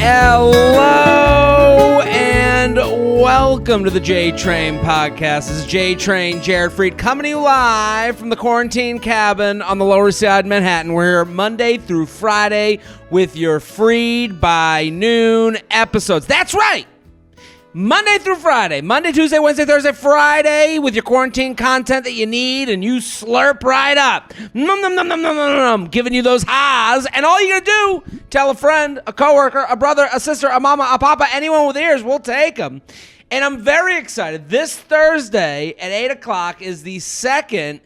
Hello and welcome to the J-Train podcast. This is J-Train, Jared Freid, coming to you live from the quarantine cabin on the Lower East Side, Manhattan. We're here Monday through Friday with your Freid by noon episodes. That's right! Monday through Friday. Monday, Tuesday, Wednesday, Thursday, Friday with your quarantine content that you need, and you slurp right up. Nom, nom, nom, nom, nom, nom, nom, giving you those highs. And all you got to do, tell a friend, a coworker, a brother, a sister, a mama, a papa, anyone with ears, we'll take them. And I'm very excited. This Thursday at 8 o'clock is the second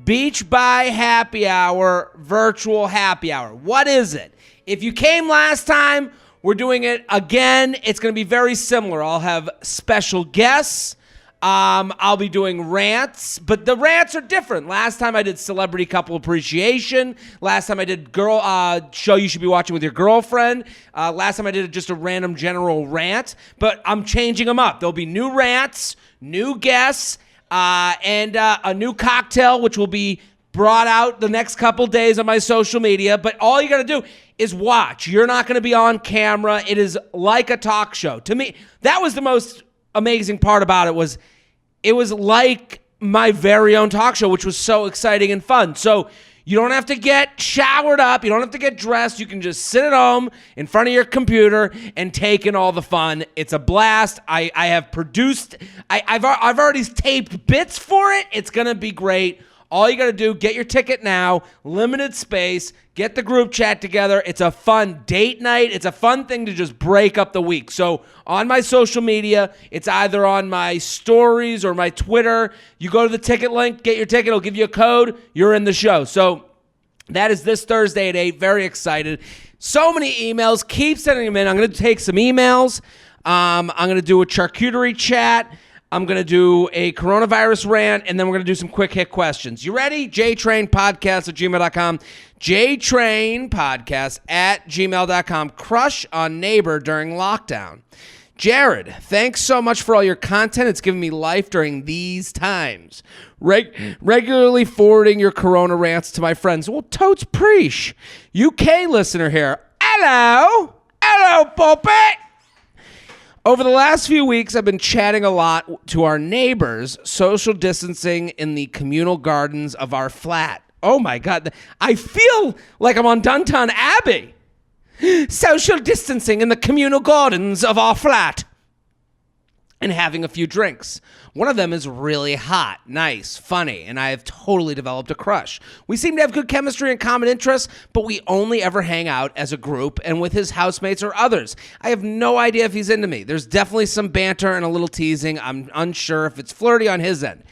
Beach by Happy Hour virtual happy hour. What is it? If you came last time, we're doing it again. It's going to be very similar. I'll have special guests. I'll be doing rants, but the rants are different. Last time I did celebrity couple appreciation. Last time I did show you should be watching with your girlfriend. Last time I did just a random general rant, but I'm changing them up. There'll be new rants, new guests, and a new cocktail, which will be brought out the next couple days on my social media. But all you got to do is watch. You're not going to be on camera. It is like a talk show. To me, that was the most amazing part about it was like my very own talk show, which was so exciting and fun. So you don't have to get showered up. You don't have to get dressed. You can just sit at home in front of your computer and take in all the fun. It's a blast. I have produced. I've already taped bits for it. It's going to be great. All you got to do, get your ticket now, limited space, get the group chat together. It's a fun date night. It's a fun thing to just break up the week. So on my social media, it's either on my stories or my Twitter. You go to the ticket link, get your ticket. It'll give you a code. You're in the show. So that is this Thursday at 8. Very excited. So many emails. Keep sending them in. I'm going to take some emails. I'm going to do a charcuterie chat. I'm going to do a coronavirus rant, and then we're going to do some quick hit questions. You ready? jtrainpodcast@gmail.com. jtrainpodcast@gmail.com. Crush on Neighbour during lockdown. Jared, thanks so much for all your content. It's given me life during these times. Regularly forwarding your corona rants to my friends. Well, totes preach. UK listener here. Hello. Hello, Puppet. Over the last few weeks, I've been chatting a lot to our neighbors, social distancing in the communal gardens of our flat. Oh my God, I feel like I'm on Downton Abbey. Social distancing in the communal gardens of our flat. And having a few drinks. One of them is really hot, nice, funny, and I have totally developed a crush. We seem to have good chemistry and common interests, but we only ever hang out as a group and with his housemates or others. I have no idea if he's into me. There's definitely some banter and a little teasing. I'm unsure if it's flirty on his end.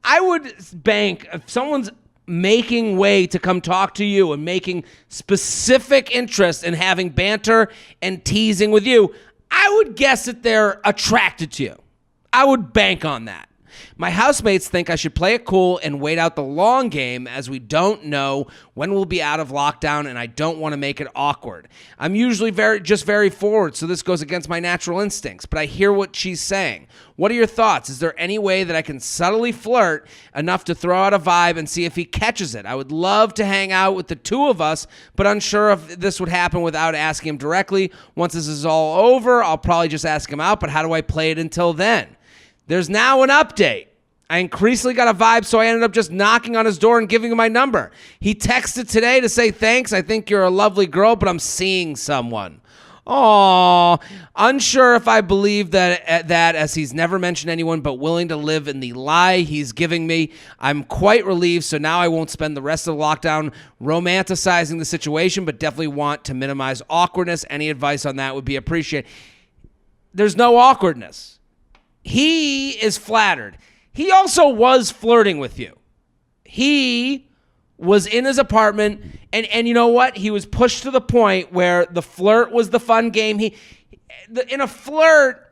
I would bank if someone's making way to come talk to you and making specific interest in having banter and teasing with you, I would guess that they're attracted to you. I would bank on that. My housemates think I should play it cool and wait out the long game as we don't know when we'll be out of lockdown and I don't want to make it awkward. I'm usually very forward, so this goes against my natural instincts, but I hear what she's saying. What are your thoughts? Is there any way that I can subtly flirt enough to throw out a vibe and see if he catches it? I would love to hang out with the two of us, but unsure if this would happen without asking him directly. Once this is all over, I'll probably just ask him out, but how do I play it until then? There's now an update. I increasingly got a vibe, so I ended up just knocking on his door and giving him my number. He texted today to say, thanks, I think you're a lovely girl, but I'm seeing someone. Aww. Unsure if I believe that as he's never mentioned anyone, but willing to live in the lie he's giving me. I'm quite relieved, so now I won't spend the rest of the lockdown romanticizing the situation, but definitely want to minimize awkwardness. Any advice on that would be appreciated. There's no awkwardness. He is flattered. He also was flirting with you. He was in his apartment, and you know what? He was pushed to the point where the flirt was the fun game. In a flirt,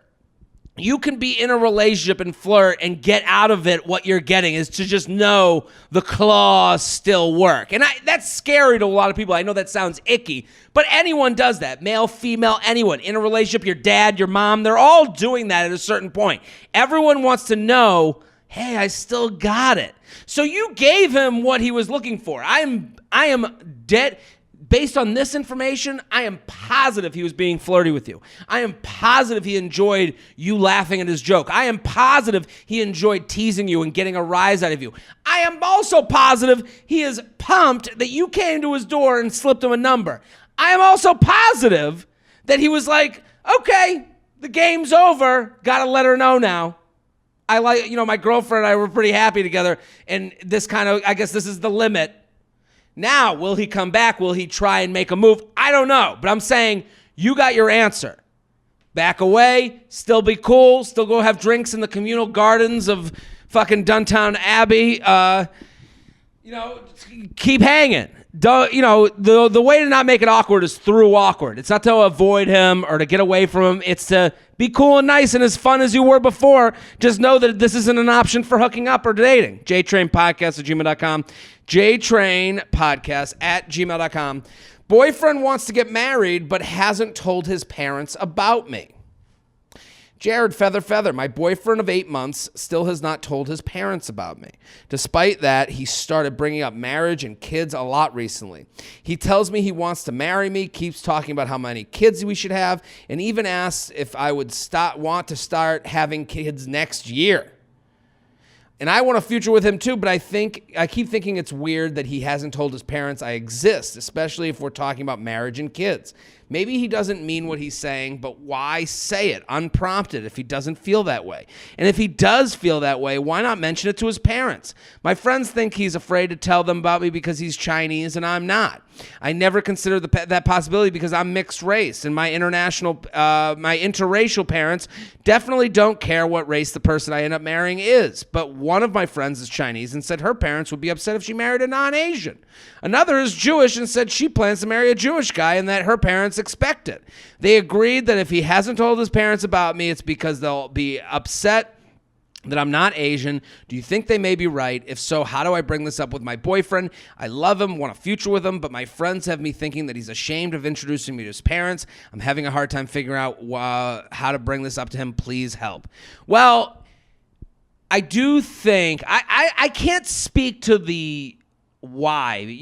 you can be in a relationship and flirt and get out of it what you're getting is to just know the claws still work. And that's scary to a lot of people. I know that sounds icky, but anyone does that. Male, female, anyone. In a relationship, your dad, your mom, they're all doing that at a certain point. Everyone wants to know, hey, I still got it. So you gave him what he was looking for. I am based on this information, I am positive he was being flirty with you. I am positive he enjoyed you laughing at his joke. I am positive he enjoyed teasing you and getting a rise out of you. I am also positive he is pumped that you came to his door and slipped him a number. I am also positive that he was like, okay, the game's over. Gotta let her know now. I like, my girlfriend and I were pretty happy together, and I guess this is the limit. Now, will he come back? Will he try and make a move? I don't know, but I'm saying you got your answer. Back away, still be cool, still go have drinks in the communal gardens of fucking Duntown Abbey. Keep hanging. The way to not make it awkward is through awkward. It's not to avoid him or to get away from him. It's to be cool and nice and as fun as you were before. Just know that this isn't an option for hooking up or dating. JTrainPodcast@gmail.com. JTrainPodcast@gmail.com. Boyfriend wants to get married but hasn't told his parents about me. Jared, feather, my boyfriend of 8 months still has not told his parents about me. Despite that, he started bringing up marriage and kids a lot recently. He tells me he wants to marry me, keeps talking about how many kids we should have, and even asks if I would want to start having kids next year. And I want a future with him too, but I keep thinking it's weird that he hasn't told his parents I exist, especially if we're talking about marriage and kids. Maybe he doesn't mean what he's saying, but why say it unprompted if he doesn't feel that way? And if he does feel that way, why not mention it to his parents? My friends think he's afraid to tell them about me because he's Chinese and I'm not. I never considered that possibility because I'm mixed race, and my interracial parents definitely don't care what race the person I end up marrying is. But one of my friends is Chinese and said her parents would be upset if she married a non-Asian. Another is Jewish and said she plans to marry a Jewish guy and that her parents expect it. They agreed that if he hasn't told his parents about me, it's because they'll be upset that I'm not Asian. Do you think they may be right? If so, how do I bring this up with my boyfriend? I love him, want a future with him, but my friends have me thinking that he's ashamed of introducing me to his parents. I'm having a hard time figuring out how to bring this up to him. Please help. Well, I do think, I can't speak to the why,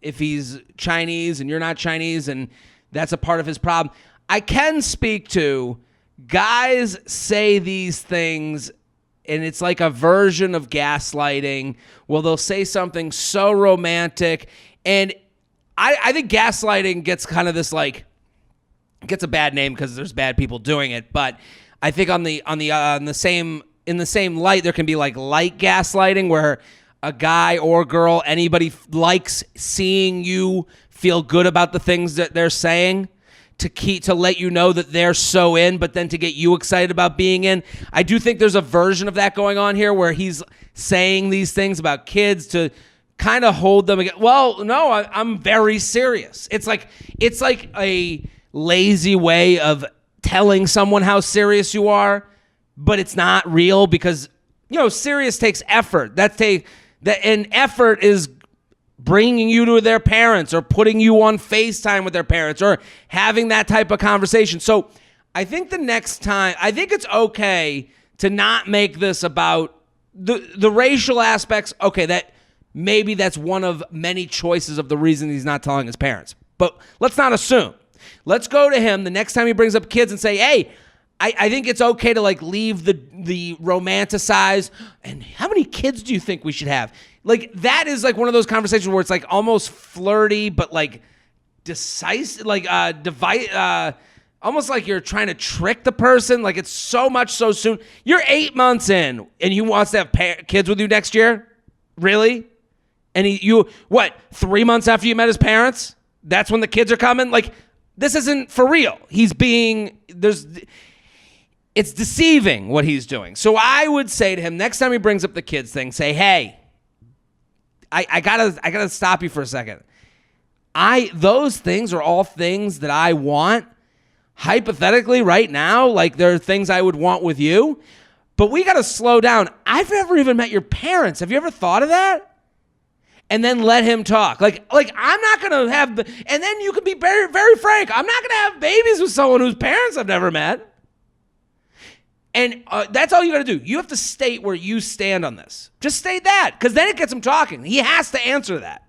if he's Chinese and you're not Chinese and that's a part of his problem. I can speak to guys say these things and it's like a version of gaslighting. Well, they'll say something so romantic, and I think gaslighting gets kind of this gets a bad name because there's bad people doing it. But I think in the same light, there can be light gaslighting where a guy or girl, anybody likes seeing you feel good about the things that they're saying, to let you know that they're so in, but then to get you excited about being in. I do think there's a version of that going on here where he's saying these things about kids to kind of hold them again. Well, no, I'm very serious. It's like a lazy way of telling someone how serious you are, but it's not real because, serious takes effort. And effort is bringing you to their parents or putting you on FaceTime with their parents or having that type of conversation. So I think the next time, I think it's okay to not make this about the racial aspects. Okay, that's one of many choices of the reason he's not telling his parents. But let's not assume. Let's go to him the next time he brings up kids and say, hey, I think it's okay to leave the romanticize. And how many kids do you think we should have? That is one of those conversations where it's almost flirty, but decisive, almost like you're trying to trick the person. It's so much so soon. You're 8 months in and he wants to have kids with you next year? Really? And 3 months after you met his parents? That's when the kids are coming? This isn't for real. It's deceiving what he's doing. So I would say to him, next time he brings up the kids thing, say, hey, I gotta stop you for a second. Those things are all things that I want hypothetically right now. There are things I would want with you, but we gotta slow down. I've never even met your parents. Have you ever thought of that? And then let him talk. I'm not gonna have, and then you can be very, very frank. I'm not gonna have babies with someone whose parents I've never met. And that's all you got to do. You have to state where you stand on this. Just state that, because then it gets him talking. He has to answer that.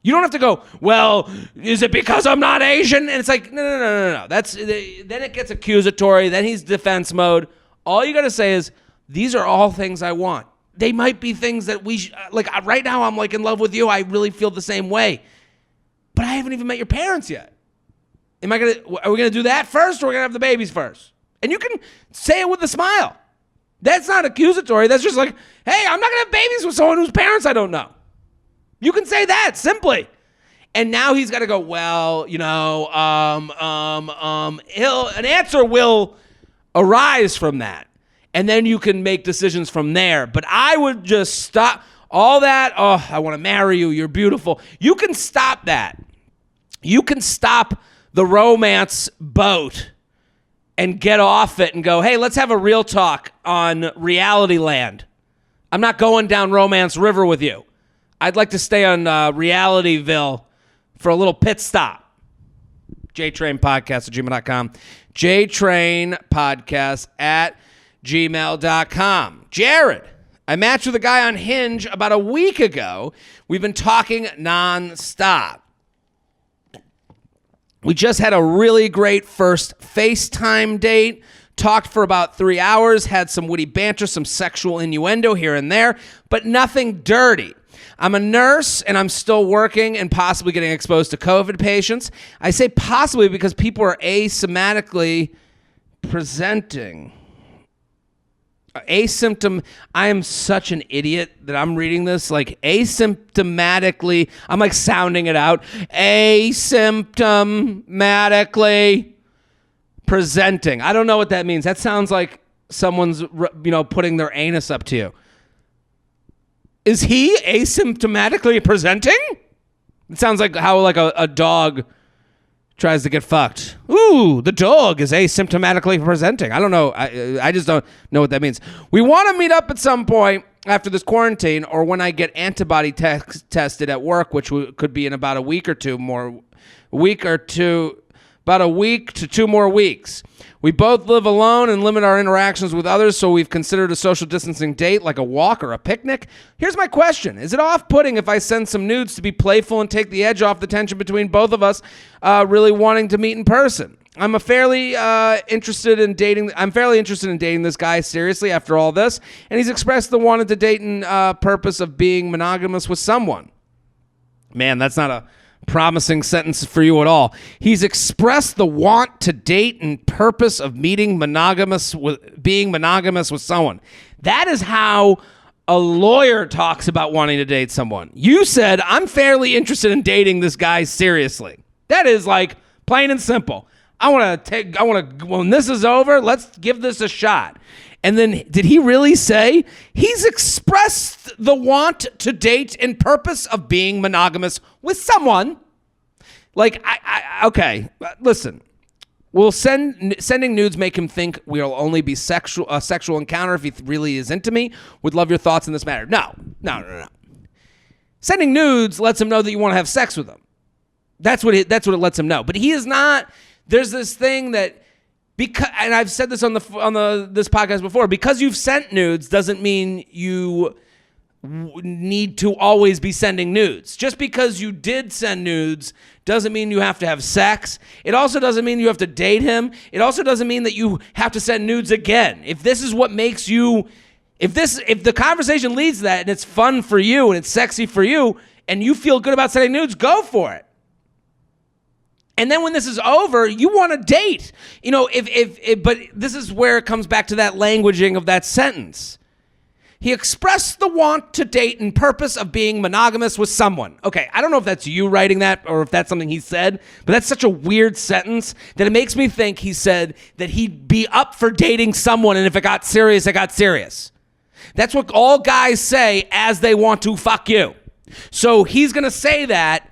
You don't have to go, well, is it because I'm not Asian? And it's like, no. Then it gets accusatory. Then he's defense mode. All you got to say is, these are all things I want. They might be things that like right now I'm like in love with you. I really feel the same way. But I haven't even met your parents yet. Are we going to do that first, or are we going to have the babies first? And you can say it with a smile. That's not accusatory. That's just like, hey, I'm not going to have babies with someone whose parents I don't know. You can say that simply. And now he's got to go, well, an answer will arise from that. And then you can make decisions from there. But I would just stop all that. Oh, I want to marry you. You're beautiful. You can stop that. You can stop the romance boat and get off it and go, hey, let's have a real talk on reality land. I'm not going down Romance River with you. I'd like to stay on Realityville for a little pit stop. JTrainPodcast@gmail.com. JTrainPodcast@gmail.com. Jared, I matched with a guy on Hinge about a week ago. We've been talking nonstop. We just had a really great first FaceTime date, talked for about 3 hours, had some witty banter, some sexual innuendo here and there, but nothing dirty. I'm a nurse, and I'm still working and possibly getting exposed to COVID patients. I say possibly because people are asymptomatically presenting. I am such an idiot that I'm reading this like asymptomatically. I'm like sounding it out. Asymptomatically presenting. I don't know what that means. That sounds like someone's, putting their anus up to you. Is he asymptomatically presenting? It sounds like how a dog tries to get fucked. Ooh, the dog is asymptomatically presenting. I don't know. I just don't know what that means. We want to meet up at some point after this quarantine, or when I get antibody tested at work, which could be in about a week to 2 more weeks. We both live alone and limit our interactions with others, so we've considered a social distancing date like a walk or a picnic. Here's my question. Is it off-putting if I send some nudes to be playful and take the edge off the tension between both of us really wanting to meet in person? I'm fairly interested in dating this guy seriously after all this, and he's expressed the wanted to date and purpose of being monogamous with someone. Man, that's not a promising sentence for you at all. He's expressed the want to date and purpose of being monogamous with someone. That is how a lawyer talks about wanting to date someone. You said, I'm fairly interested in dating this guy seriously. That is like plain and simple. When this is over, let's give this a shot. And then did he really say he's expressed the want to date in purpose of being monogamous with someone? Like, okay, listen. Will sending nudes make him think we'll only be a sexual encounter if he really is into me? Would love your thoughts in this matter. No. Sending nudes lets him know that you want to have sex with him. That's what it lets him know. But he is not. There's this thing that, and I've said this on this podcast before, because you've sent nudes doesn't mean you need to always be sending nudes. Just because you did send nudes doesn't mean you have to have sex. It also doesn't mean you have to date him. It also doesn't mean that you have to send nudes again. If this is what makes you, if the conversation leads to that and it's fun for you and it's sexy for you and you feel good about sending nudes, go for it. And then when this is over, you want to date. But this is where it comes back to that languaging of that sentence. He expressed the want to date in purpose of being monogamous with someone. Okay, I don't know if that's you writing that or if that's something he said, but that's such a weird sentence that it makes me think he said that he'd be up for dating someone, and if it got serious, it got serious. That's what all guys say as they want to fuck you. So he's going to say that,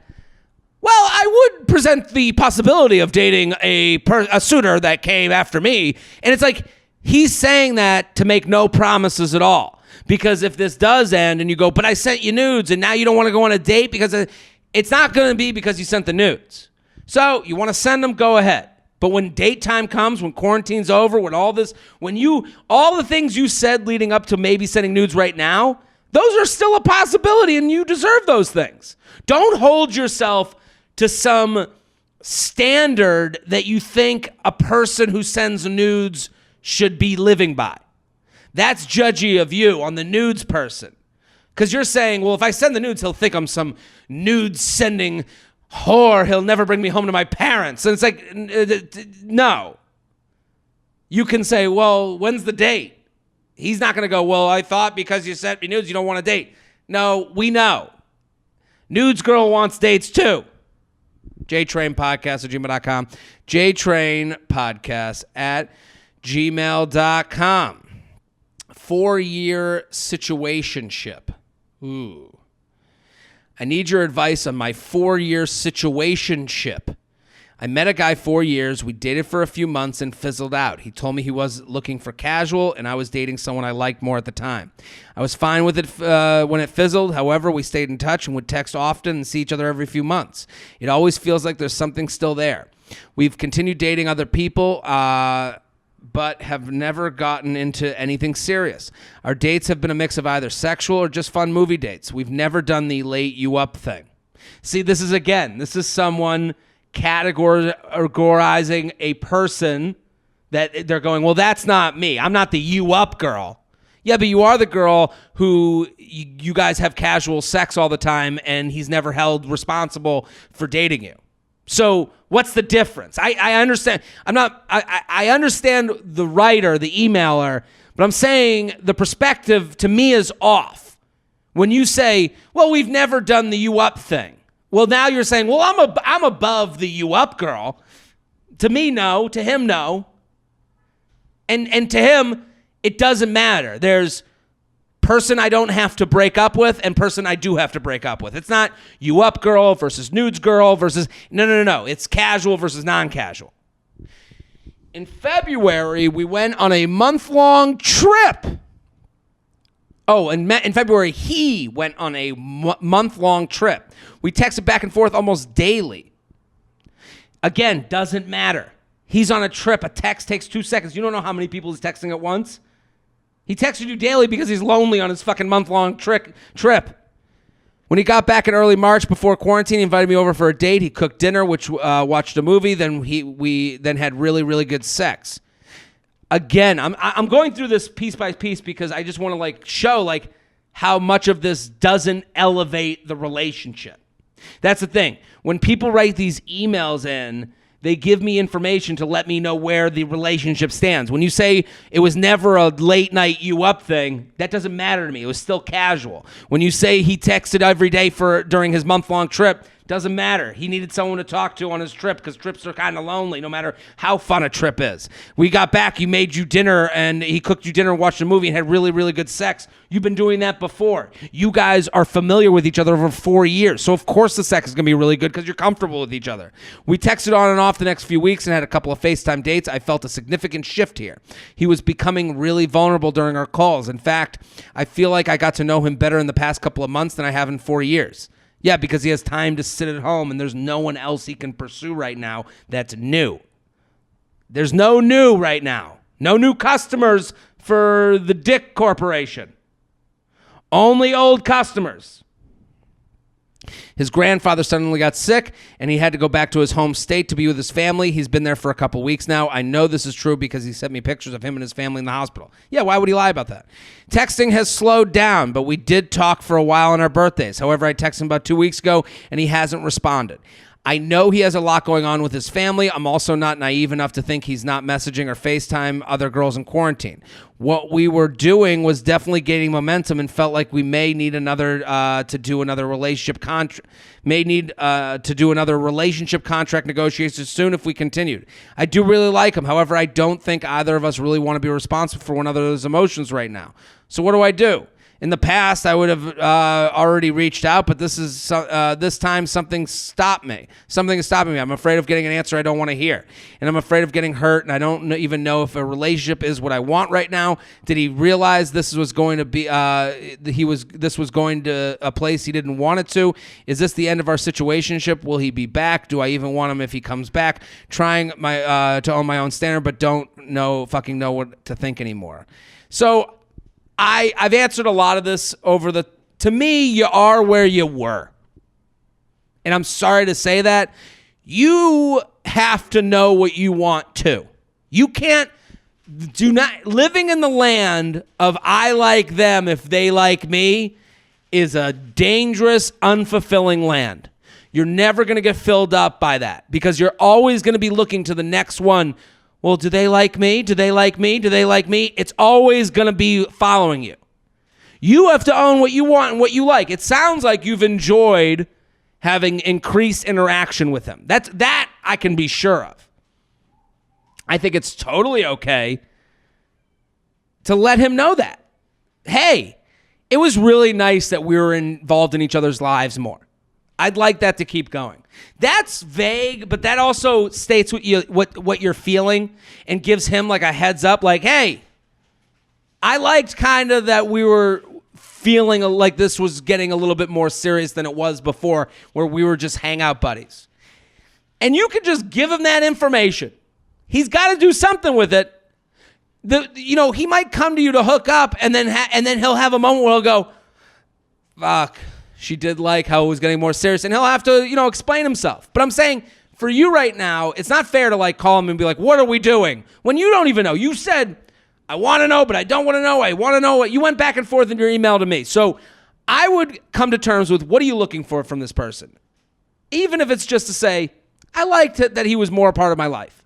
well, I would present the possibility of dating a suitor that came after me. And it's like he's saying that to make no promises at all. Because if this does end and you go, but I sent you nudes and now you don't want to go on a date because it's not going to be because you sent the nudes. So you want to send them, go ahead. But when date time comes, when quarantine's over, when all the things you said leading up to maybe sending nudes right now, Those are still a possibility, and you deserve those things. Don't hold yourself to some standard that you think a person who sends nudes should be living by. That's judgy of you on the nudes person. Because you're saying, well, if I send the nudes, he'll think I'm some nudes sending whore. He'll never bring me home to my parents. And it's like, no. You can say, well, when's the date? He's not going to go, well, I thought because you sent me nudes, you don't want a date. No, we know. Nudes girl wants dates too. jtrainpodcast@gmail.com. jtrainpodcast@gmail.com. 4-year situationship. Ooh. I need your advice on my 4-year situationship. I met a guy 4 years. We dated for a few months and fizzled out. He told me he was looking for casual, and I was dating someone I liked more at the time. I was fine with it when it fizzled. However, we stayed in touch and would text often and see each other every few months. It always feels like there's something still there. We've continued dating other people, but have never gotten into anything serious. Our dates have been a mix of either sexual or just fun movie dates. We've never done the late you up thing. See, this is someone categorizing a person that they're going, well, that's not me. I'm not the you up girl. Yeah, but you are the girl who you guys have casual sex all the time and he's never held responsible for dating you. So what's the difference? I understand. I understand the writer, the emailer, but I'm saying the perspective to me is off. When you say, well, we've never done the you up thing. Well, now you're saying, well, I'm above the you up girl. To me, no. To him, no. And to him, it doesn't matter. There's person I don't have to break up with and person I do have to break up with. It's not you up girl versus nudes girl versus no. It's casual versus non-casual. In February, we went on a month-long trip. Oh, and in February, he went on a month-long trip. We texted back and forth almost daily. Again, doesn't matter. He's on a trip. A text takes 2 seconds. You don't know how many people he's texting at once. He texted you daily because he's lonely on his fucking month-long trip. When he got back in early March before quarantine, he invited me over for a date. He cooked dinner, which watched a movie. Then we had really, really good sex. Again, I'm going through this piece by piece because I just want to show how much of this doesn't elevate the relationship. That's the thing. When people write these emails in, they give me information to let me know where the relationship stands. When you say it was never a late night you up thing, that doesn't matter to me. It was still casual. When you say he texted every day during his month-long trip, doesn't matter. He needed someone to talk to on his trip because trips are kind of lonely no matter how fun a trip is. We got back, he made you dinner and he cooked you dinner and watched a movie and had really, really good sex. You've been doing that before. You guys are familiar with each other over 4 years. So of course the sex is going to be really good because you're comfortable with each other. We texted on and off the next few weeks and had a couple of FaceTime dates. I felt a significant shift here. He was becoming really vulnerable during our calls. In fact, I feel like I got to know him better in the past couple of months than I have in 4 years. Yeah, because he has time to sit at home and there's no one else he can pursue right now that's new. There's no new right now. No new customers for the Dick Corporation. Only old customers. His grandfather suddenly got sick and he had to go back to his home state to be with his family. He's been there for a couple weeks now. I know this is true because he sent me pictures of him and his family in the hospital. Yeah, why would he lie about that? Texting has slowed down, but we did talk for a while on our birthdays. However, I texted him about 2 weeks ago and he hasn't responded. I know he has a lot going on with his family. I'm also not naive enough to think he's not messaging or FaceTime other girls in quarantine. What we were doing was definitely gaining momentum and felt like we may need to do another relationship contract negotiations soon if we continued. I do really like him. However, I don't think either of us really want to be responsible for one another's emotions right now. So what do I do? In the past, I would have already reached out, but this time something stopped me. Something is stopping me. I'm afraid of getting an answer I don't want to hear, and I'm afraid of getting hurt, and I don't even know if a relationship is what I want right now. Did he realize this was going to be this was going to a place he didn't want it to? Is this the end of our situationship? Will he be back? Do I even want him if he comes back? Trying to own my own standard, but don't know what to think anymore. So I've answered a lot of this to me, you are where you were. And I'm sorry to say that. You have to know what you want too. You can't, living in the land of I like them if they like me is a dangerous, unfulfilling land. You're never going to get filled up by that because you're always going to be looking to the next one. Well, do they like me? Do they like me? Do they like me? It's always going to be following you. You have to own what you want and what you like. It sounds like you've enjoyed having increased interaction with him. That I can be sure of. I think it's totally okay to let him know that. Hey, it was really nice that we were involved in each other's lives more. I'd like that to keep going. That's vague, but that also states what you're feeling and gives him like a heads up, like, hey, I liked kind of that we were feeling like this was getting a little bit more serious than it was before, where we were just hangout buddies. And you can just give him that information. He's got to do something with it. He might come to you to hook up, and then he'll have a moment where he'll go, fuck, she did like how it was getting more serious, and he'll have to, explain himself. But I'm saying, for you right now, it's not fair to like call him and be like, what are we doing? When you don't even know. You said, I want to know, but I don't want to know. I want to know what you went back and forth in your email to me. So I would come to terms with, what are you looking for from this person? Even if it's just to say, I liked it that he was more a part of my life.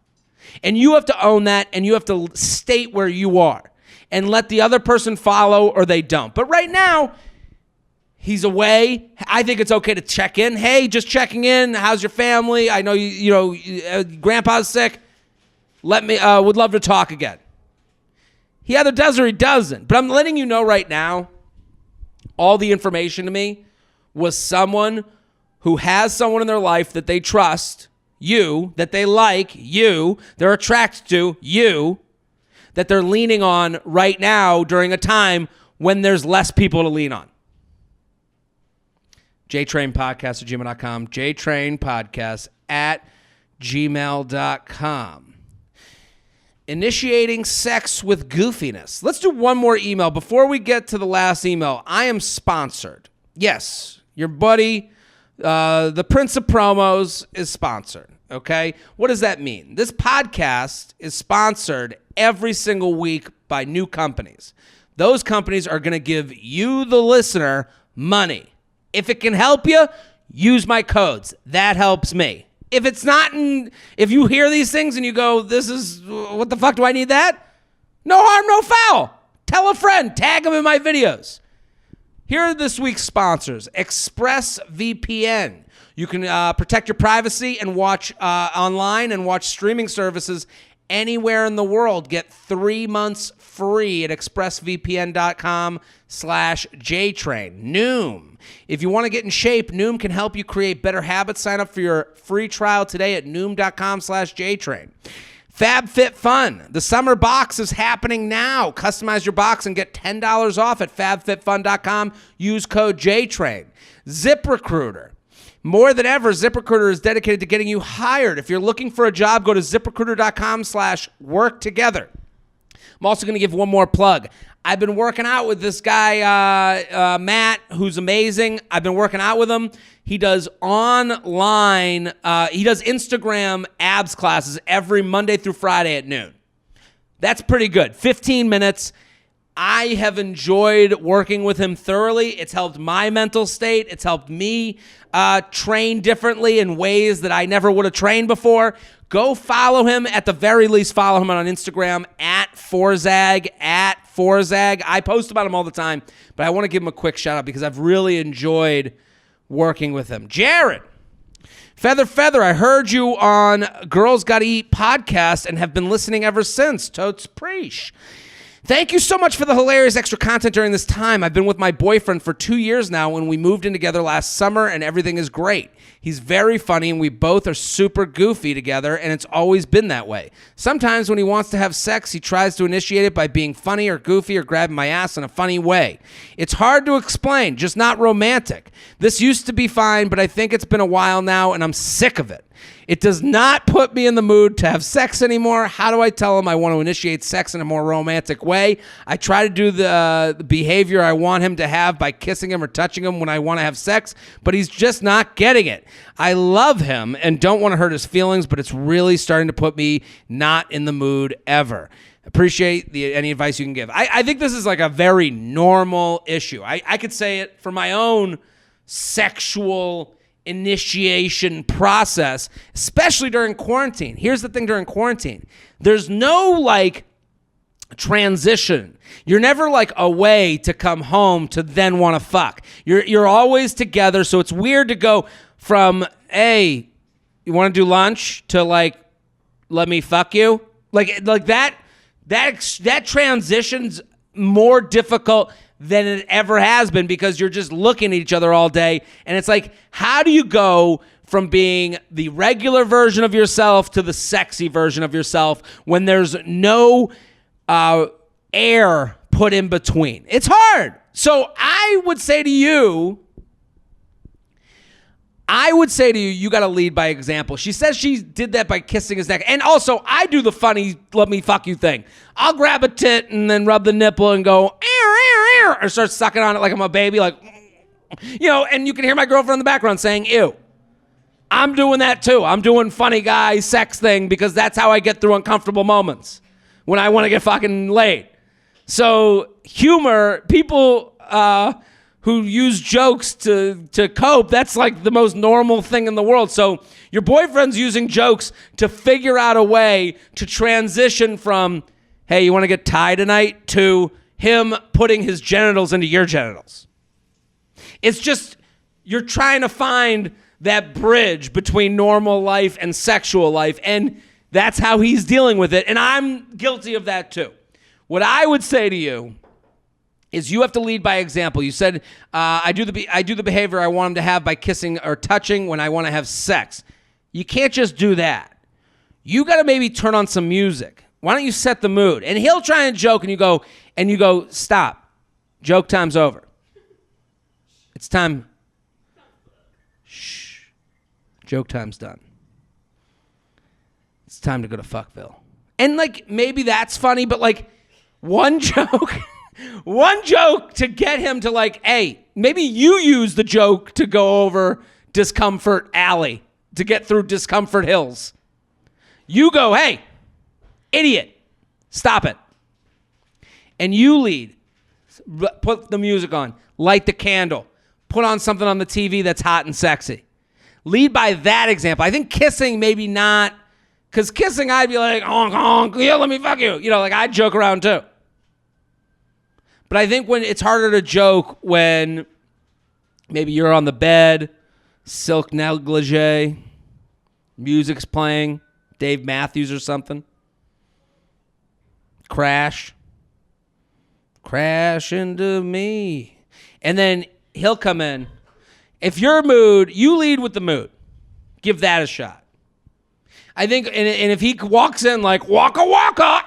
And you have to own that, and you have to state where you are and let the other person follow or they don't. But right now, he's away. I think it's okay to check in. Hey, just checking in. How's your family? I know grandpa's sick. Would love to talk again. He either does or he doesn't. But I'm letting you know right now, all the information to me was someone who has someone in their life that they trust, you, that they like, you, they're attracted to, you, that they're leaning on right now during a time when there's less people to lean on. jtrainpodcast@gmail.com, jtrainpodcast@gmail.com. Initiating sex with goofiness. Let's do one more email. Before we get to the last email, I am sponsored. Yes, your buddy, the Prince of Promos, is sponsored. Okay? What does that mean? This podcast is sponsored every single week by new companies. Those companies are going to give you, the listener, money. If it can help you, use my codes. That helps me. If it's not, if you hear these things and you go, what the fuck do I need that? No harm, no foul. Tell a friend. Tag them in my videos. Here are this week's sponsors. ExpressVPN. You can protect your privacy and watch online and watch streaming services anywhere in the world. Get 3 months free at expressvpn.com/JTrain. Noom. If you want to get in shape, Noom can help you create better habits. Sign up for your free trial today at noom.com/JTrain. FabFitFun. The summer box is happening now. Customize your box and get $10 off at fabfitfun.com. Use code JTrain. ZipRecruiter. More than ever, ZipRecruiter is dedicated to getting you hired. If you're looking for a job, go to ziprecruiter.com/worktogether. I'm also going to give one more plug. I've been working out with this guy, Matt, who's amazing. I've been working out with him. He does Instagram abs classes every Monday through Friday at noon. That's pretty good. 15 minutes. I have enjoyed working with him thoroughly. It's helped my mental state. It's helped me train differently in ways that I never would have trained before. Go follow him. At the very least, follow him on Instagram @Forzag, @Forzag. I post about him all the time, but I want to give him a quick shout out because I've really enjoyed working with him. Jared, Feather, I heard you on Girls Gotta Eat podcast and have been listening ever since. Totes preach. Thank you so much for the hilarious extra content during this time. I've been with my boyfriend for 2 years now, and we moved in together last summer, and everything is great. He's very funny, and we both are super goofy together, and it's always been that way. Sometimes when he wants to have sex, he tries to initiate it by being funny or goofy or grabbing my ass in a funny way. It's hard to explain, just not romantic. This used to be fine, but I think it's been a while now, and I'm sick of it. It does not put me in the mood to have sex anymore. How do I tell him I want to initiate sex in a more romantic way? I try to do the behavior I want him to have by kissing him or touching him when I want to have sex, but he's just not getting it. I love him and don't want to hurt his feelings, but it's really starting to put me not in the mood ever. Appreciate any advice you can give. I think this is like a very normal issue. I could say it for my own sexual initiation process, especially during quarantine. Here's the thing during quarantine. There's no like transition. You're never like away to come home to then want to fuck. You're always together, so it's weird to go from, hey, you want to do lunch to like, let me fuck you? Like that transition's more difficult than it ever has been because you're just looking at each other all day. And it's like, how do you go from being the regular version of yourself to the sexy version of yourself when there's no air put in between? It's hard. So I would say to you, you got to lead by example. She says she did that by kissing his neck. And also, I do the funny let me fuck you thing. I'll grab a tit and then rub the nipple and go, or start sucking on it like I'm a baby, like, and you can hear my girlfriend in the background saying, ew. I'm doing that too. I'm doing funny guy sex thing because that's how I get through uncomfortable moments when I want to get fucking laid. So humor, people who use jokes to cope, that's like the most normal thing in the world. So your boyfriend's using jokes to figure out a way to transition from, hey, you want to get tied tonight, to him putting his genitals into your genitals. It's just, you're trying to find that bridge between normal life and sexual life, and that's how he's dealing with it, and I'm guilty of that too. What I would say to you is you have to lead by example. You said, I do the behavior I want him to have by kissing or touching when I want to have sex. You can't just do that. You got to maybe turn on some music. Why don't you set the mood? And he'll try and joke, and you go, stop. Joke time's over. It's time. Shh. Joke time's done. It's time to go to Fuckville. And like, maybe that's funny, but like one joke to get him to like, hey, maybe you use the joke to go over Discomfort Alley, to get through Discomfort Hills. You go, hey, idiot, stop it. And you lead. Put the music on. Light the candle. Put on something on the TV that's hot and sexy. Lead by that example. I think kissing, maybe not. Because kissing, I'd be like, honk, honk, yeah, let me fuck you. Like I'd joke around too. But I think when it's harder to joke when maybe you're on the bed, silk negligee, music's playing, Dave Matthews or something. Crash into me. And then he'll come in. If your mood, you lead with the mood. Give that a shot. I think, and if he walks in like, waka waka,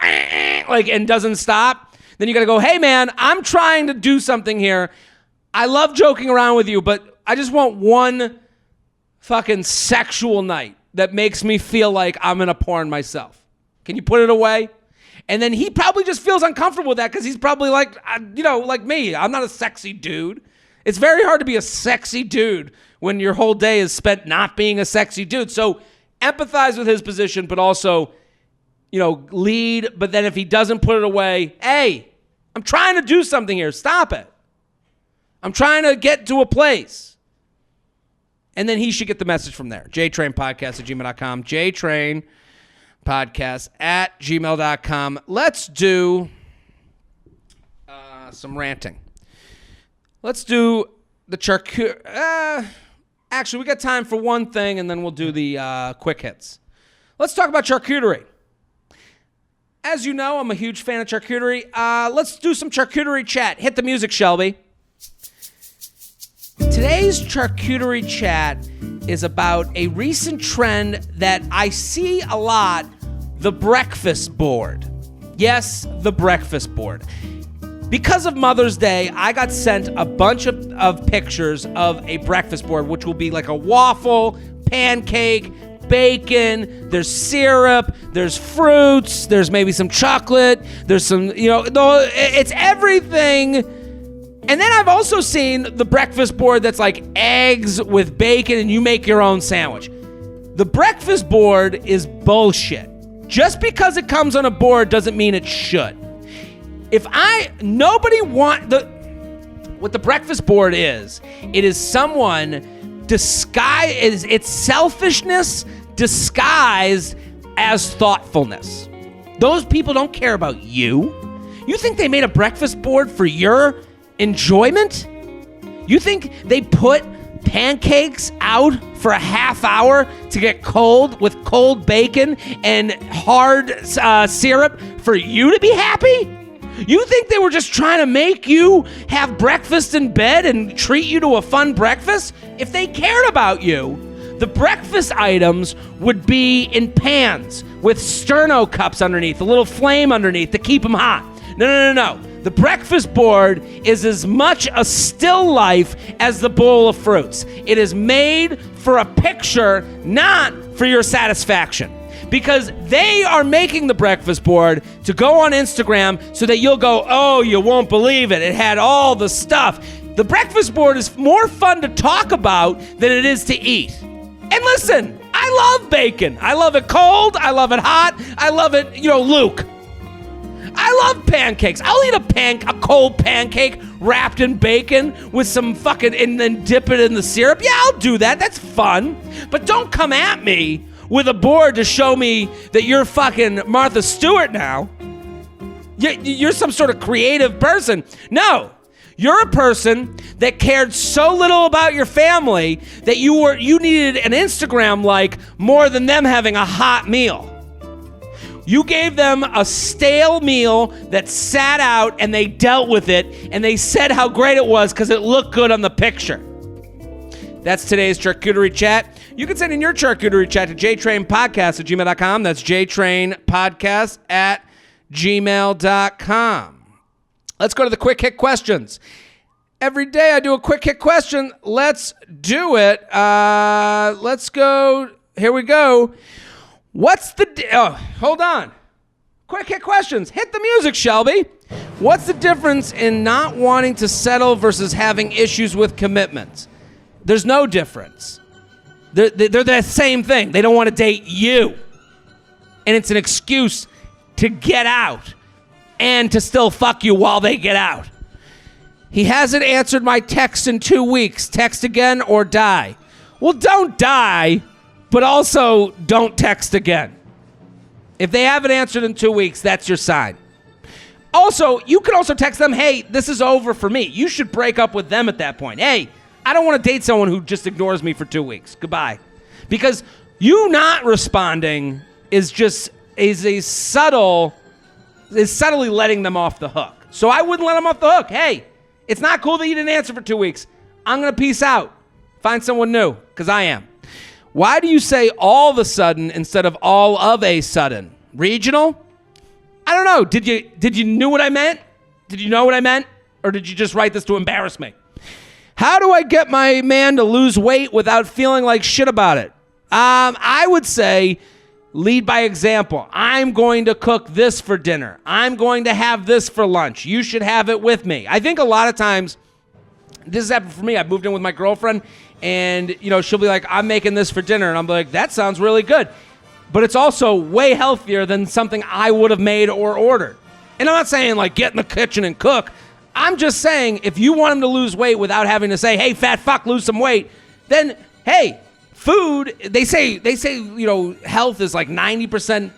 like, and doesn't stop, then you got to go, hey man, I'm trying to do something here. I love joking around with you, but I just want one fucking sexual night that makes me feel like I'm in a porn myself. Can you put it away? And then he probably just feels uncomfortable with that because he's probably like, like me. I'm not a sexy dude. It's very hard to be a sexy dude when your whole day is spent not being a sexy dude. So empathize with his position, but also, lead. But then if he doesn't put it away, hey, I'm trying to do something here. Stop it. I'm trying to get to a place. And then he should get the message from there. jtrainpodcast@gmail.com. jtrainpodcast@gmail.com. Let's do some ranting. Let's do the charcuterie. Actually, we got time for one thing, and then we'll do the quick hits. Let's talk about charcuterie. As you know, I'm a huge fan of charcuterie. Let's do some charcuterie chat. Hit the music, Shelby. Today's charcuterie chat is about a recent trend that I see a lot, the breakfast board. Yes, the breakfast board. Because of Mother's Day, I got sent a bunch of pictures of a breakfast board, which will be like a waffle, pancake, bacon, there's syrup, there's fruits, there's maybe some chocolate, there's some, it's everything. And then I've also seen the breakfast board that's like eggs with bacon and you make your own sandwich. The breakfast board is bullshit. Just because it comes on a board doesn't mean it should. What the breakfast board is, it is someone it's selfishness disguised as thoughtfulness. Those people don't care about you. You think they made a breakfast board for your enjoyment? You think they put pancakes out for a half hour to get cold with cold bacon and hard syrup for you to be happy? You think they were just trying to make you have breakfast in bed and treat you to a fun breakfast? If they cared about you, the breakfast items would be in pans with sterno cups underneath, a little flame underneath to keep them hot. No. The breakfast board is as much a still life as the bowl of fruits. It is made for a picture, not for your satisfaction. Because they are making the breakfast board to go on Instagram so that you'll go, oh, you won't believe it. It had all the stuff. The breakfast board is more fun to talk about than it is to eat. And listen, I love bacon. I love it cold. I love it hot. I love it, Luke. I love pancakes. I'll eat a cold pancake wrapped in bacon with some and then dip it in the syrup. Yeah, I'll do that. That's fun. But don't come at me with a board to show me that you're fucking Martha Stewart now. You're some sort of creative person. No, you're a person that cared so little about your family that you needed an Instagram like more than them having a hot meal. You gave them a stale meal that sat out and they dealt with it and they said how great it was because it looked good on the picture. That's today's charcuterie chat. You can send in your charcuterie chat to jtrainpodcast@gmail.com. That's jtrainpodcast@gmail.com. Let's go to the quick hit questions. Every day I do a quick hit question. Let's do it. Let's go. Here we go. Hold on. Quick hit questions. Hit the music, Shelby. What's the difference in not wanting to settle versus having issues with commitment? There's no difference. They're the same thing. They don't want to date you. And it's an excuse to get out and to still fuck you while they get out. He hasn't answered my text in 2 weeks. Text again or die. Well, don't die, but also don't text again. If they haven't answered in 2 weeks, that's your sign. Also, you can also text them, hey, this is over for me. You should break up with them at that point. Hey, I don't want to date someone who just ignores me for 2 weeks. Goodbye. Because you not responding is subtly letting them off the hook. So I wouldn't let them off the hook. Hey, it's not cool that you didn't answer for 2 weeks. I'm going to peace out. Find someone new, because I am. Why do you say all of a sudden instead of all of a sudden? Regional? I don't know. Did you know what I meant? Did you know what I meant? Or did you just write this to embarrass me? How do I get my man to lose weight without feeling like shit about it? I would say lead by example. I'm going to cook this for dinner. I'm going to have this for lunch. You should have it with me. I think a lot of times, this has happened for me. I've moved in with my girlfriend, and she'll be like, I'm making this for dinner. And I'm like, that sounds really good. But it's also way healthier than something I would have made or ordered. And I'm not saying like get in the kitchen and cook. I'm just saying if you want him to lose weight without having to say, hey, fat fuck, lose some weight, then, hey, food, they say health is like 90%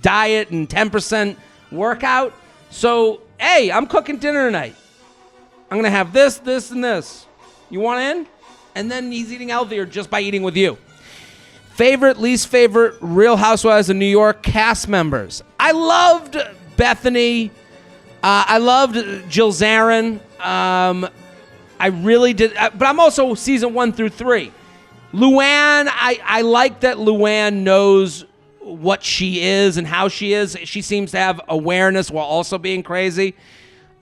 diet and 10% workout. So, hey, I'm cooking dinner tonight. I'm going to have this, this, and this. You want in? And then he's eating healthier just by eating with you. Favorite, least favorite Real Housewives of New York cast members. I loved Bethany. I loved Jill Zarin. I really did. But I'm also season 1 through 3. Luann, I like that Luann knows what she is and how she is. She seems to have awareness while also being crazy.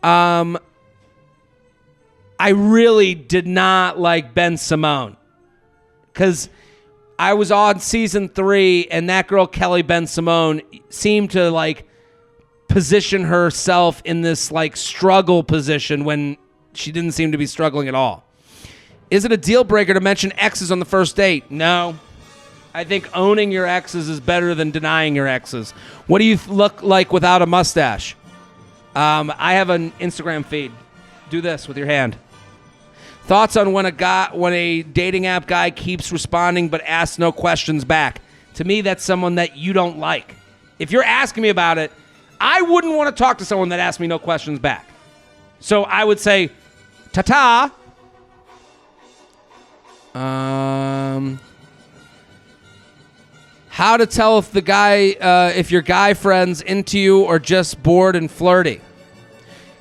I really did not like Ben Simone because I was on season 3 and that girl Kelly Ben Simone seemed to like position herself in this like struggle position when she didn't seem to be struggling at all. Is it a deal breaker to mention exes on the first date? No. I think owning your exes is better than denying your exes. What do you look like without a mustache? I have an Instagram feed. Do this with your hand. Thoughts on when a dating app guy keeps responding but asks no questions back? To me, that's someone that you don't like. If you're asking me about it, I wouldn't want to talk to someone that asks me no questions back. So I would say, ta-ta. How to tell if if your guy friend's into you or just bored and flirty?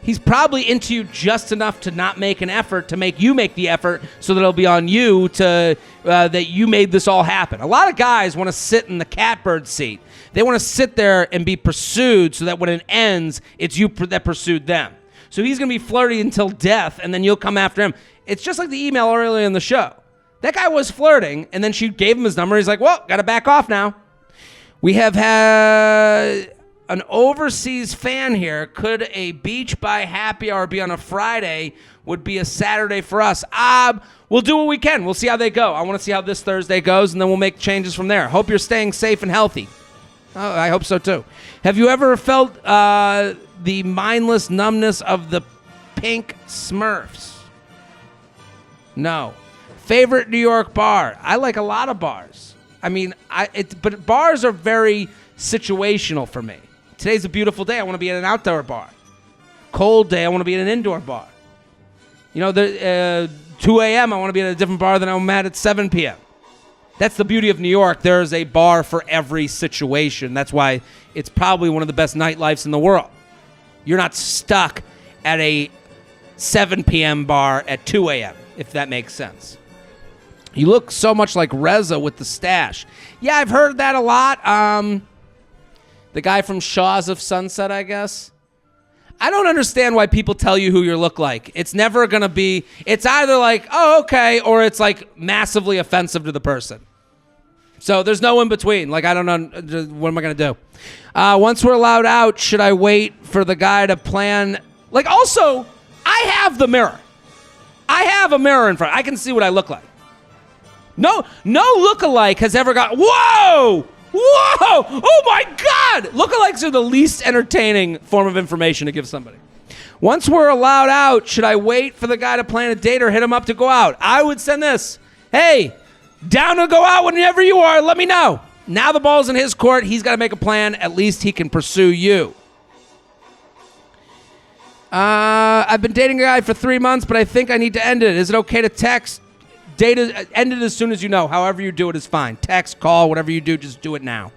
He's probably into you just enough to not make an effort to make you make the effort, so that it'll be on you to that you made this all happen. A lot of guys want to sit in the catbird seat. They want to sit there and be pursued, so that when it ends, it's you that pursued them. So he's going to be flirty until death, and then you'll come after him. It's just like the email earlier in the show. That guy was flirting, and then she gave him his number. He's like, well, got to back off now. We have had an overseas fan here. Could a beach by happy hour be on a Friday? Would be a Saturday for us. We'll do what we can. We'll see how they go. I want to see how this Thursday goes, and then we'll make changes from there. Hope you're staying safe and healthy. Oh, I hope so, too. Have you ever felt the mindless numbness of the pink Smurfs? No. Favorite New York bar? I like a lot of bars. I mean, but bars are very situational for me. Today's a beautiful day. I want to be at an outdoor bar. Cold day. I want to be at an indoor bar. 2 a.m. I want to be at a different bar than I'm at 7 p.m. That's the beauty of New York. There is a bar for every situation. That's why it's probably one of the best nightlifes in the world. You're not stuck at a 7 p.m. bar at 2 a.m., if that makes sense. You look so much like Reza with the stash. Yeah, I've heard that a lot. The guy from Shaws of Sunset, I guess. I don't understand why people tell you who you look like. It's never going to be, it's either like, oh, okay, or it's like massively offensive to the person. So there's no in between. Like, I don't know, what am I going to do? Once we're allowed out, should I wait for the guy to plan? Like, also, I have the mirror. I have a mirror in front. I can see what I look like. No lookalike has ever got, whoa! Oh my God! Lookalikes are the least entertaining form of information to give somebody. Once we're allowed out, should I wait for the guy to plan a date or hit him up to go out? I would send this. Hey, down to go out whenever you are, let me know. Now the ball's in his court. He's got to make a plan. At least he can pursue you. I've been dating a guy for 3 months, but I think I need to end it. Is it okay to text? End it as soon as you know. However you do it is fine. Text, call, whatever you do, just do it now.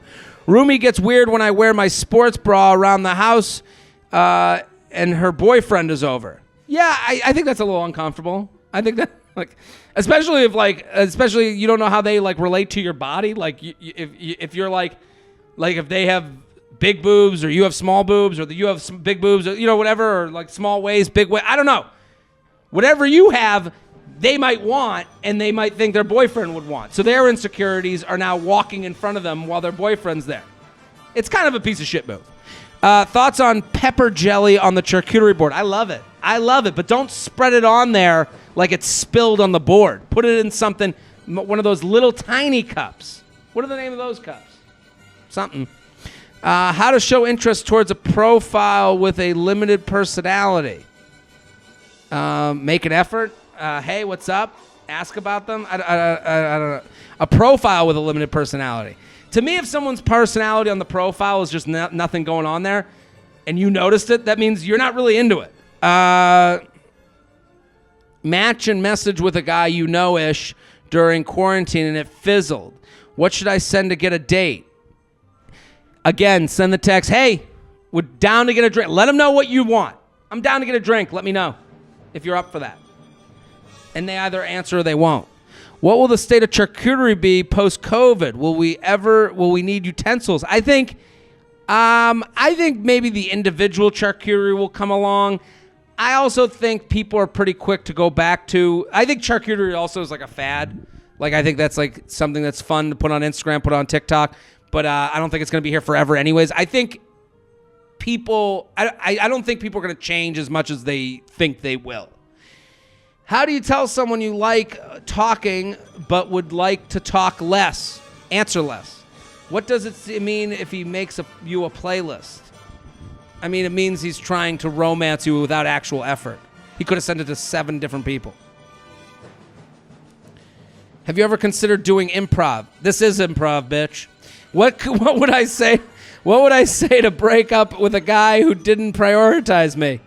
Roomie gets weird when I wear my sports bra around the house and her boyfriend is over. Yeah, I think that's a little uncomfortable. I think that, like, especially if you don't know how they like relate to your body. Like, if you're like if they have big boobs or you have small boobs or you have some big boobs or whatever, or like small waist, big waist. I don't know. Whatever you have, they might want, and they might think their boyfriend would want. So their insecurities are now walking in front of them while their boyfriend's there. It's kind of a piece of shit move. Thoughts on pepper jelly on the charcuterie board? I love it, but don't spread it on there like it's spilled on the board. Put it in something, one of those little tiny cups. What are the name of those cups? Something. How to show interest towards a profile with a limited personality? Make an effort. Hey, what's up? Ask about them. I don't know. A profile with a limited personality. To me, if someone's personality on the profile is just nothing going on there, and you noticed it, that means you're not really into it. Match and message with a guy you know-ish during quarantine, and it fizzled. What should I send to get a date? Again, send the text, hey, we're down to get a drink. Let them know what you want. I'm down to get a drink. Let me know if you're up for that. And they either answer or they won't. What will the state of charcuterie be post-COVID? Will we need utensils? I think maybe the individual charcuterie will come along. I also think people are pretty quick to go back to. I think charcuterie also is like a fad. Like I think that's like something that's fun to put on Instagram, put on TikTok. But I don't think it's going to be here forever anyways. I think people, I don't think people are going to change as much as they think they will. How do you tell someone you like talking but would like to talk less? Answer less. What does it mean if he makes you a playlist? I mean, it means he's trying to romance you without actual effort. He could have sent it to 7 different people. Have you ever considered doing improv? This is improv, bitch. What would I say? What would I say to break up with a guy who didn't prioritize me?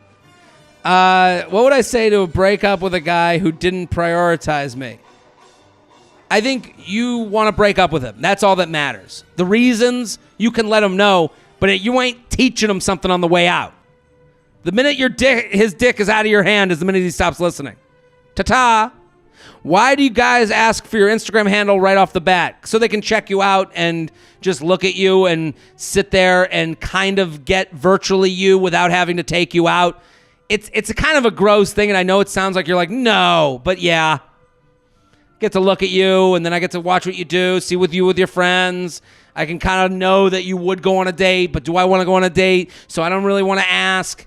What would I say to break up with a guy who didn't prioritize me? I think you want to break up with him. That's all that matters. The reasons, you can let him know, but you ain't teaching him something on the way out. The minute his dick is out of your hand is the minute he stops listening. Ta-ta. Why do you guys ask for your Instagram handle right off the bat? So they can check you out and just look at you and sit there and kind of get virtually you without having to take you out. It's a kind of a gross thing, and I know it sounds like you're like, no, but yeah. Get to look at you, and then I get to watch what you do, see with your friends. I can kind of know that you would go on a date, but do I want to go on a date? So I don't really want to ask.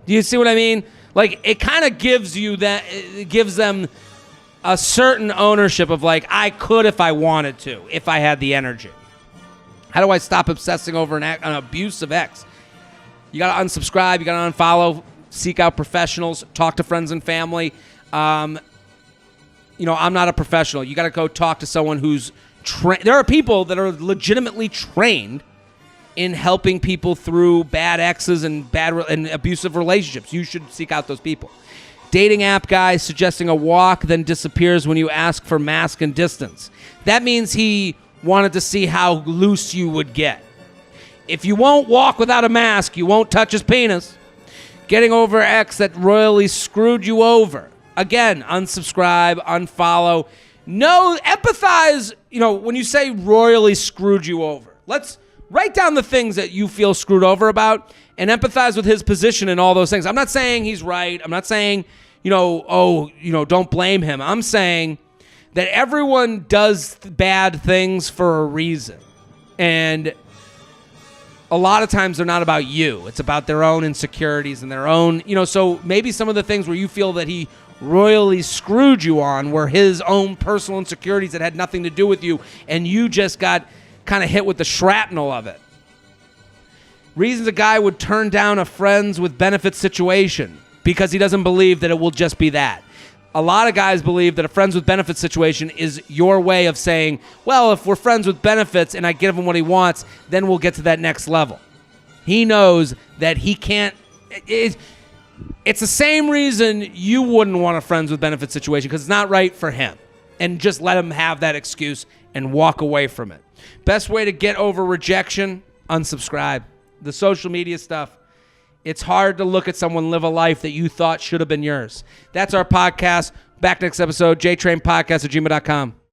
Do you see what I mean? Like, it kind of gives you that, it gives them a certain ownership of like, I could if I wanted to, if I had the energy. How do I stop obsessing over an abusive ex? You got to unsubscribe, you got to unfollow, seek out professionals, talk to friends and family. I'm not a professional. You got to go talk to someone who's trained. There are people that are legitimately trained in helping people through bad exes and and abusive relationships. You should seek out those people. Dating app guy suggesting a walk, then disappears when you ask for mask and distance. That means he wanted to see how loose you would get. If you won't walk without a mask, you won't touch his penis. Getting over ex that royally screwed you over. Again, unsubscribe, unfollow. No, empathize. When you say royally screwed you over, let's write down the things that you feel screwed over about and empathize with his position and all those things. I'm not saying he's right. I'm not saying, don't blame him. I'm saying that everyone does bad things for a reason. And a lot of times they're not about you. It's about their own insecurities and their own, so maybe some of the things where you feel that he royally screwed you on were his own personal insecurities that had nothing to do with you, and you just got kind of hit with the shrapnel of it. Reasons a guy would turn down a friends with benefits situation because he doesn't believe that it will just be that. A lot of guys believe that a friends with benefits situation is your way of saying, well, if we're friends with benefits and I give him what he wants, then we'll get to that next level. He knows that he can't. It's the same reason you wouldn't want a friends with benefits situation, because it's not right for him. And just let him have that excuse and walk away from it. Best way to get over rejection, unsubscribe. The social media stuff, it's hard to look at someone live a life that you thought should have been yours. That's our podcast. Back next episode, jtrainpodcast@gmail.com.